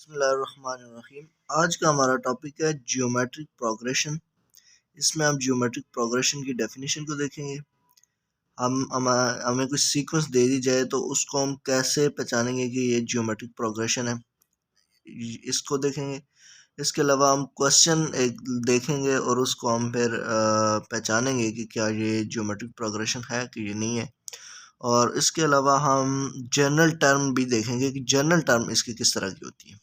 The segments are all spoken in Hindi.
बिस्मिल्लाहिर्रहमानिर्रहीम। आज का हमारा टॉपिक है जियोमेट्रिक प्रोग्रेशन। इसमें हम जियोमेट्रिक प्रोग्रेशन की डेफिनेशन को देखेंगे। हमें कुछ सीक्वेंस दे दी जाए तो उसको हम कैसे पहचानेंगे कि ये जियोमेट्रिक प्रोग्रेशन है, इसको देखेंगे। इसके अलावा हम क्वेश्चन एक देखेंगे और उसको हम फिर पहचानेंगे कि क्या ये जियोमेट्रिक प्रोग्रेशन है कि ये नहीं है। और इसके अलावा हम जनरल टर्म भी देखेंगे कि जनरल टर्म इसकी किस तरह की होती है।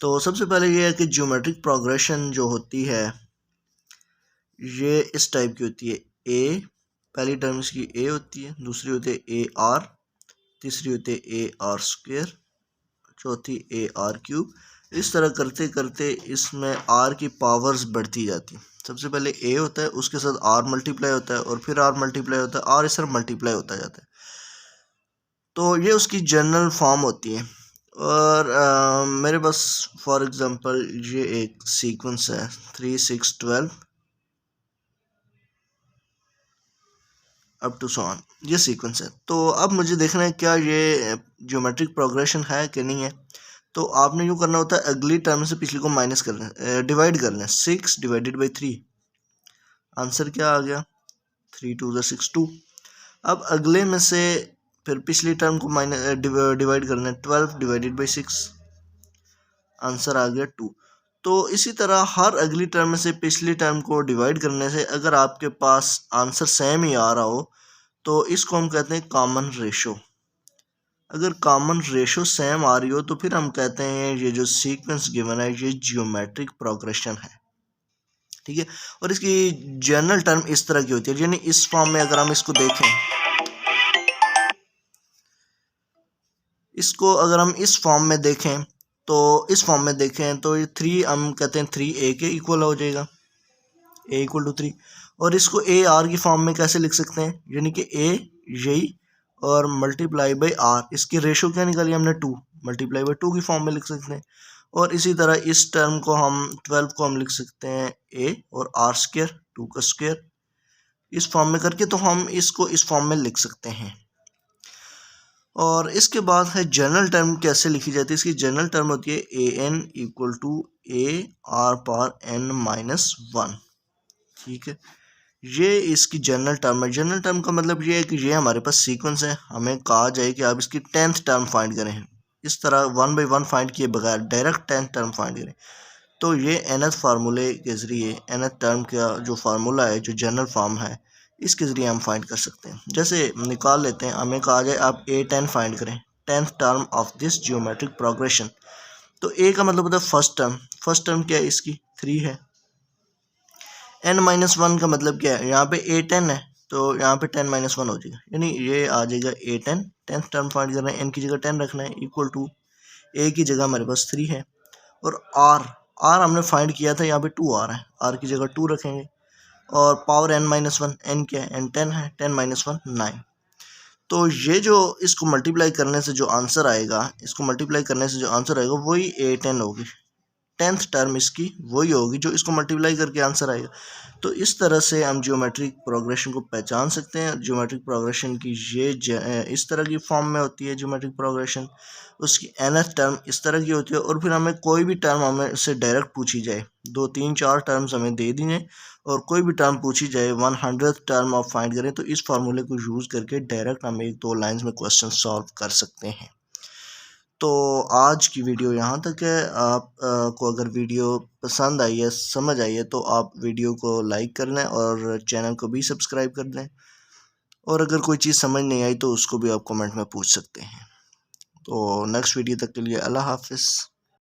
तो सबसे पहले ये है कि ज्योमेट्रिक प्रोग्रेशन जो होती है ये इस टाइप की होती है। ए पहली टर्म इसकी ए होती है, दूसरी होती है ए आर, तीसरी होती है ए आर स्क्वेयर, चौथी ए आर क्यूब। इस तरह करते करते इसमें आर की पावर्स बढ़ती जाती है। सबसे पहले ए होता है, उसके साथ आर मल्टीप्लाई होता है और फिर आर मल्टीप्लाई होता है, आर इस तरह मल्टीप्लाई होता जाता है। तो ये उसकी जनरल फॉर्म होती है। और मेरे पास फॉर एग्जांपल ये एक सीक्वेंस है 3 6 12 अप टू सो ऑन, ये सीक्वेंस है। तो अब मुझे देखना है क्या ये ज्योमेट्रिक प्रोग्रेशन है कि नहीं है। तो आपने यूँ करना होता है, अगली टर्म से पिछली को माइनस करना है, डिवाइड करना है। 6 डिवाइडेड बाई 3, आंसर क्या आ गया 3 2 6 2। अब अगले में से फिर पिछली टर्म को डिवाइड करना है, 12 डिवाइडेड बाई 6, आंसर आ गया 2। तो इसी तरह हर अगली टर्म में से पिछली टर्म को डिवाइड करने से अगर आपके पास आंसर सेम ही आ रहा हो तो इसको हम कहते हैं कॉमन रेशो। अगर कॉमन रेशो सेम आ रही हो तो फिर हम कहते हैं ये जो सीक्वेंस गिवन है ये जियोमेट्रिक प्रोग्रेशन है। ठीक है। और इसकी जनरल टर्म इस तरह की होती है, यानी इस फॉर्म में अगर हम इसको देखें, इसको अगर हम इस फॉर्म में देखें तो ये 3 हम कहते हैं 3a के इक्वल हो जाएगा, a इक्वल टू 3। और इसको ए आर की फॉर्म में कैसे लिख सकते हैं, यानी कि a यही और मल्टीप्लाई बाई आर, इसकी रेशो क्या निकाली हमने 2, मल्टीप्लाई बाई 2 की फॉर्म में लिख सकते हैं। और इसी तरह इस टर्म को हम 12 को हम लिख सकते हैं a और आर स्क्वायर 2 का स्क्वायर, इस फॉर्म में करके तो हम इसको इस फॉर्म में लिख सकते हैं। और इसके बाद है जनरल टर्म कैसे लिखी जाती है। इसकी जनरल टर्म होती है a n equal to a r power n minus 1। ठीक है, ये इसकी जनरल टर्म है। जनरल टर्म का मतलब ये है कि ये हमारे पास सीक्वेंस है, हमें कहा जाए कि आप इसकी 10th टर्म फाइंड करें। इस तरह 1 बाई 1 फाइंड किए बगैर डायरेक्ट 10th टर्म फाइंड करें तो ये nth फार्मूले के ज़रिए nth टर्म का जो फार्मूला है, जो जनरल फॉर्म है, इसके ज़रिए हम फाइंड कर सकते हैं। जैसे निकाल लेते हैं, हमें कहा जाए आप a10 फाइंड करें, 10th term of this geometric progression. तो a का मतलब होता है फर्स्ट टर्म क्या है इसकी 3 है। n माइनस 1 का मतलब क्या है, यहाँ पे a10 है तो यहाँ पे 10 माइनस 1 हो जाएगा, यानी ये आ जाएगा a10। 10th टर्म फाइंड करना है, n की जगह 10 रखना है इक्वल टू a की जगह हमारे पास 3 है और r हमने फाइंड किया था, यहाँ पे 2 आ रहा है, r की जगह 2 रखेंगे और पावर n माइनस 1, n क्या है, n 10 है, 10 माइनस 1 9। तो ये जो इसको मल्टीप्लाई करने से जो आंसर आएगा वही a10 होगी। 10th टर्म इसकी वही होगी जो इसको मल्टीप्लाई करके आंसर आएगा। तो इस तरह से हम ज्योमेट्रिक प्रोग्रेशन को पहचान सकते हैं। ज्योमेट्रिक प्रोग्रेशन की ये इस तरह की फॉर्म में होती है ज्योमेट्रिक प्रोग्रेशन, उसकी nth टर्म इस तरह की होती है। और फिर हमें कोई भी टर्म हमें उससे डायरेक्ट पूछी जाए, 2 3 4 टर्म्स हमें दे दी जाए और कोई भी टर्म पूछी जाए 100th टर्म आप फाइंड करें तो इस फार्मूले को यूज़ करके डायरेक्ट हम 1-2 लाइन्स में क्वेश्चन सॉल्व कर सकते हैं। तो आज की वीडियो यहाँ तक है। आप को अगर वीडियो पसंद आई है, समझ आई है, तो आप वीडियो को लाइक कर लें और चैनल को भी सब्सक्राइब कर लें। और अगर कोई चीज़ समझ नहीं आई तो उसको भी आप कमेंट में पूछ सकते हैं। तो नेक्स्ट वीडियो तक के लिए अल्लाह हाफिज़।